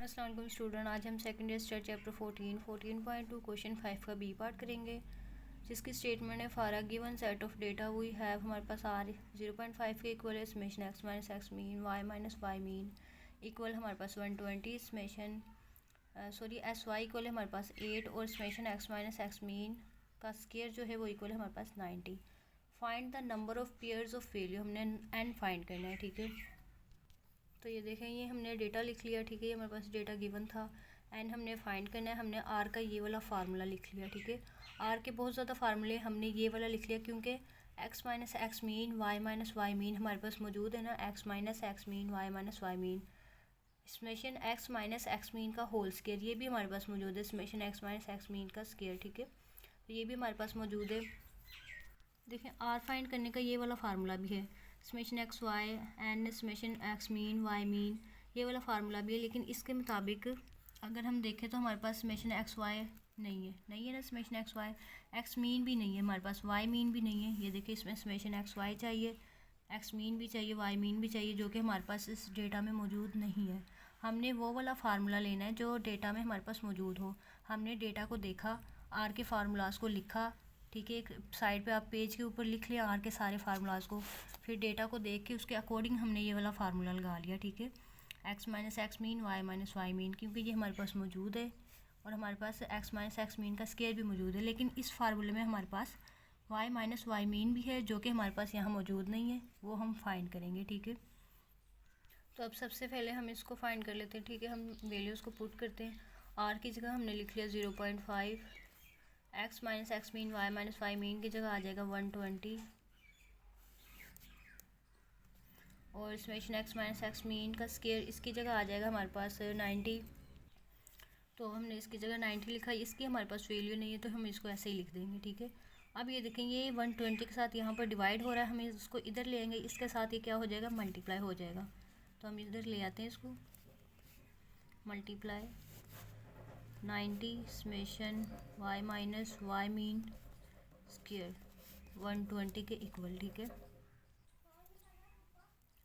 अस्सलाम वालेकुम स्टूडेंट, आज हम second year stat chapter 14.2 question 5 का बी पार्ट करेंगे, जिसकी स्टेटमेंट है for given set of data we have. हमारे पास आर 0.5 के इक्वल है summation x minus x mean y minus y mean equal हमारे पास 120 समेशन एस वाई इक्वल है हमारे पास 8 और summation x minus x mean का स्केयर जो है वो इक्वल है हमारे पास 90। Find the number of pairs of value, हमने एन फाइंड करना है। ठीक है, तो ये देखें, ये हमने डेटा लिख लिया। ठीक है, ये हमारे पास डेटा गिवन था। एंड हमने फाइंड करना है, हमने आर का ये वाला फार्मूला लिख लिया। ठीक है, आर के बहुत ज़्यादा फार्मूले हमने ये वाला लिख लिया, क्योंकि x minus x mean y minus y mean हमारे पास मौजूद है ना। X minus x mean y minus y mean summation x minus x mean का होल स्केयर, ये भी हमारे पास मौजूद है। Summation x minus x mean का स्केयर, ठीक है, तो ये भी हमारे पास मौजूद है। देखें, आर फाइंड करने का ये वाला फार्मूला भी है, summation x y and summation x mean y mean, ये वाला फार्मूला भी है। लेकिन इसके मुताबिक अगर हम देखें तो हमारे पास समेशन एक्स वाई नहीं है ना, summation x y, x mean भी नहीं है हमारे पास, वाई मीन भी नहीं है। ये देखिए, इसमें समेशन एक्स वाई चाहिए, एक्स मीन भी चाहिए, वाई मीन भी चाहिए, जो कि हमारे पास इस डेटा में मौजूद नहीं है। हमने वो वाला फार्मूला लेना है जो डेटा में हमारे पास मौजूद हो। हमने डेटा को देखा, आर के फार्मूलाज को लिखा। ठीक है, एक साइड पे आप पेज के ऊपर लिख लिया आर के सारे फार्मूलाज को, फिर डेटा को देख के उसके अकॉर्डिंग हमने ये वाला फार्मूला लगा लिया। ठीक है, x minus x mean y minus y mean, क्योंकि ये हमारे पास मौजूद है और हमारे पास एक्स माइनस एक्स मीन का स्केयर भी मौजूद है। लेकिन इस फार्मूले में हमारे पास वाई माइनस वाई मीन भी है, जो कि हमारे पास यहाँ मौजूद नहीं है, वो हम फाइंड करेंगे। ठीक है, तो अब सबसे पहले हम इसको फाइंड कर लेते हैं। ठीक है, हम वैल्यूज़ को पुट करते हैं। आर की जगह हमने लिख लिया 0.5, x minus x mean y minus y mean की जगह आ जाएगा 120, और summation x minus x mean का स्केयर इसकी जगह आ जाएगा हमारे पास 90। तो हमने इसकी जगह 90 लिखा, इसकी हमारे पास वैल्यू नहीं है तो हम इसको ऐसे ही लिख देंगे। ठीक है, अब ये देखें, ये 120 के साथ यहाँ पर डिवाइड हो रहा है, हम इसको इधर ले आएंगे, इसके साथ ये क्या हो जाएगा, मल्टीप्लाई हो जाएगा। तो हम इधर ले आते हैं इसको, multiply 90 summation y minus y mean square 120 के इक्वल। ठीक है,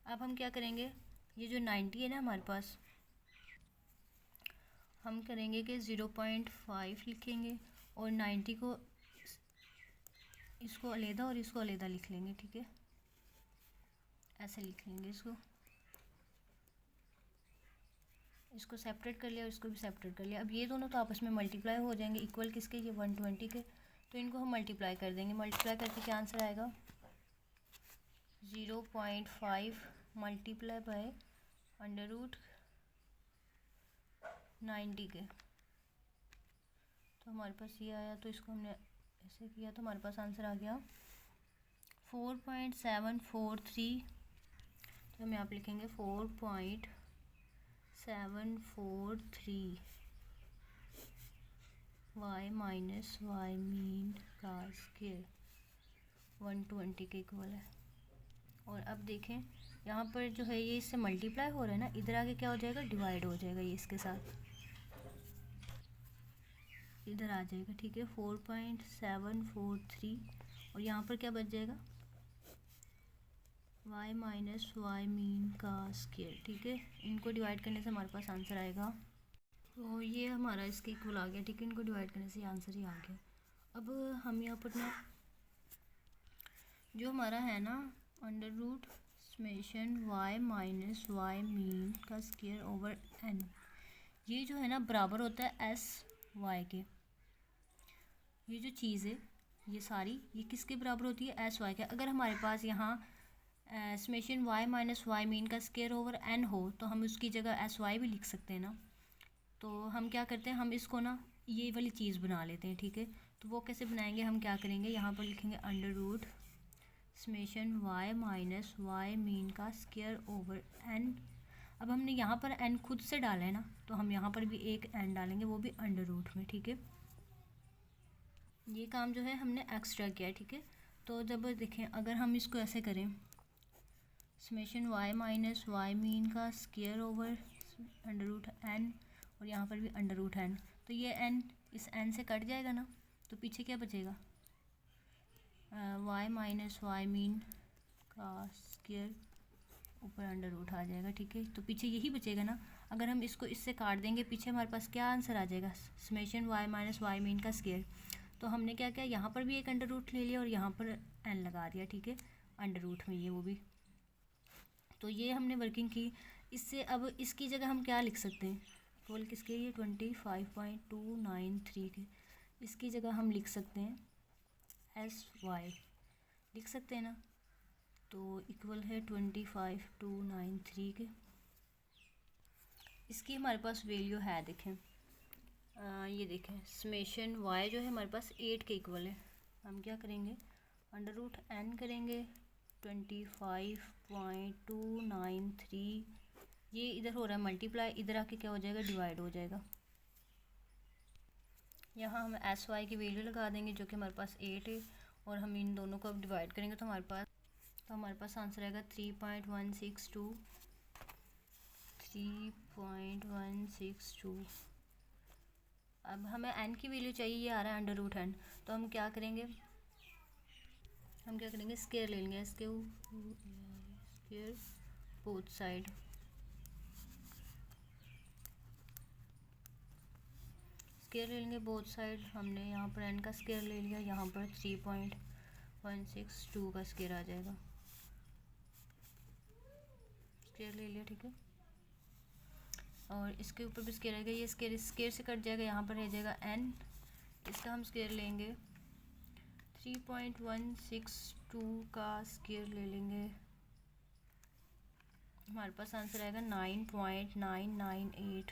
अब हम क्या करेंगे, ये जो 90 है ना हमारे पास, हम करेंगे कि 0.5 लिखेंगे और 90 को इसको अलहदा और इसको अलहदा लिख लेंगे। ठीक है, ऐसे लिख लेंगे, इसको सेपरेट कर लिया और इसको भी सेपरेट कर लिया। अब ये दोनों तो आपस में मल्टीप्लाई हो जाएंगे, इक्वल किसके, ये 120 के, तो इनको हम मल्टीप्लाई कर देंगे। मल्टीप्लाई करके क्या आंसर आएगा, 0.5 मल्टीप्लाई बाय अंडर रूट 90 के, तो हमारे पास ये आया। तो इसको हमने ऐसे किया तो हमारे पास आंसर आ गया 4.743। तो हम यहाँ पे लिखेंगे 4.743 वाई माइनस वाई मीन का स्केयर 120 के इक्वल है। और अब देखें, यहाँ पर जो है ये इससे मल्टीप्लाई हो रहा है ना, इधर आगे क्या हो जाएगा, डिवाइड हो जाएगा, ये इसके साथ इधर आ जाएगा। ठीक है, 4.743 और यहाँ पर क्या बच जाएगा, y माइनस वाई मीन का स्केयर। ठीक है, इनको डिवाइड करने से हमारे पास आंसर आएगा, तो ये हमारा इसके इक्वल आ गया। ठीक है, इनको डिवाइड करने से आंसर ही आ गया। अब हम यहाँ पर ना जो हमारा है ना under root summation y minus y mean का स्केयर ओवर n, ये जो है ना बराबर होता है एस वाई के। ये जो चीज़ है ये सारी, ये किसके बराबर होती है, एस वाई के। अगर हमारे पास यहाँ summation y minus y mean का स्केयर ओवर n हो तो हम उसकी जगह एस वाई भी लिख सकते हैं ना। तो हम क्या करते हैं, हम इसको ना ये वाली चीज़ बना लेते हैं। ठीक है, तो वो कैसे बनाएंगे, हम क्या करेंगे, यहाँ पर लिखेंगे under root summation y minus y mean का स्केयर ओवर n। अब हमने यहाँ पर n खुद से डाला है ना, तो हम यहाँ पर भी एक n डालेंगे, वो भी अंडर रूट में। ठीक है, ये काम जो है हमने एक्स्ट्रा किया है। ठीक है, तो जब देखें, अगर हम इसको ऐसे करें, summation y minus y mean का square over under root n और यहाँ पर भी अंडर रूट n, तो ये n इस n से कट जाएगा ना, तो पीछे क्या बचेगा, y माइनस वाई मीन का स्केयर ऊपर अंडर रूट आ जाएगा। ठीक है, तो पीछे यही बचेगा ना। अगर हम इसको इससे काट देंगे पीछे हमारे पास क्या आंसर आ जाएगा, summation y minus y mean का स्केयर। तो हमने क्या किया, यहाँ पर भी एक अंडर रूट ले लिया और यहाँ पर एन लगा दिया, ठीक है, अंडर रूट में ये वो भी। तो ये हमने वर्किंग की। इससे अब इसकी जगह हम क्या लिख सकते हैं, इक्वल किसके, ये 25.293 के, इसकी जगह हम लिख सकते हैं एस वाई, लिख सकते हैं ना। तो इक्वल है 25.293 के। इसकी हमारे पास वैल्यू है, देखें ये देखें, समेशन वाई जो है हमारे पास 8 के इक्वल है। हम क्या करेंगे, अंडर रूट एन करेंगे 25.293, ये इधर हो रहा है मल्टीप्लाई, इधर आके क्या हो जाएगा, डिवाइड हो जाएगा। यहाँ हम एस वाई की वैल्यू लगा देंगे जो कि हमारे पास 8 है, और हम इन दोनों को अब डिवाइड करेंगे तो हमारे पास आंसर आएगा 3.162। अब हमें एन की वैल्यू चाहिए, ये आ रहा है अंडर रूट एन। तो हम क्या करेंगे, स्क्वायर ले लेंगे, स्क्वायर बोथ साइड, स्क्वायर ले लेंगे बोथ साइड। हमने यहाँ पर एन का स्क्वायर ले लिया, यहाँ पर 3.162 का स्क्वायर आ जाएगा, स्क्वायर ले लिया, ठीक है। और इसके ऊपर भी स्क्वायर आएगा, ये स्क्वायर से कट जाएगा, यहाँ पर रह जाएगा एन, इसका हम स्क्वायर लेंगे 3.162 का स्क्वायर ले लेंगे, हमारे पास आंसर आएगा 9.998।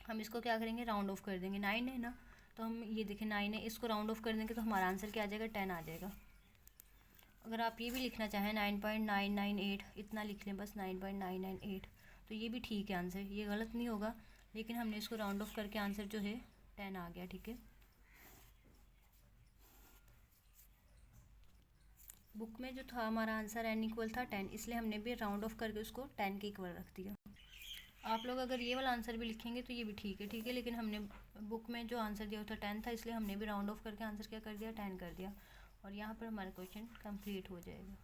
हम इसको क्या करेंगे, राउंड ऑफ कर देंगे, 9 है ना, तो हम ये देखें 9 है, इसको राउंड ऑफ कर देंगे तो हमारा आंसर क्या आ जाएगा, 10 आ जाएगा। अगर आप ये भी लिखना चाहें 9.998, इतना लिख लें बस 9.998, तो ये भी ठीक है आंसर, ये गलत नहीं होगा, लेकिन हमने इसको राउंड ऑफ करके आंसर जो है 10 आ गया, ठीक है। बुक में जो था हमारा आंसर एन इक्वल था 10, इसलिए हमने भी राउंड ऑफ करके उसको 10 के इक्वल रख दिया। आप लोग अगर ये वाला आंसर भी लिखेंगे तो ये भी ठीक है, लेकिन हमने बुक में जो आंसर दिया था 10 था, इसलिए हमने भी राउंड ऑफ करके आंसर क्या कर दिया, 10 कर दिया, और यहाँ पर हमारा क्वेश्चन कंप्लीट हो जाएगा।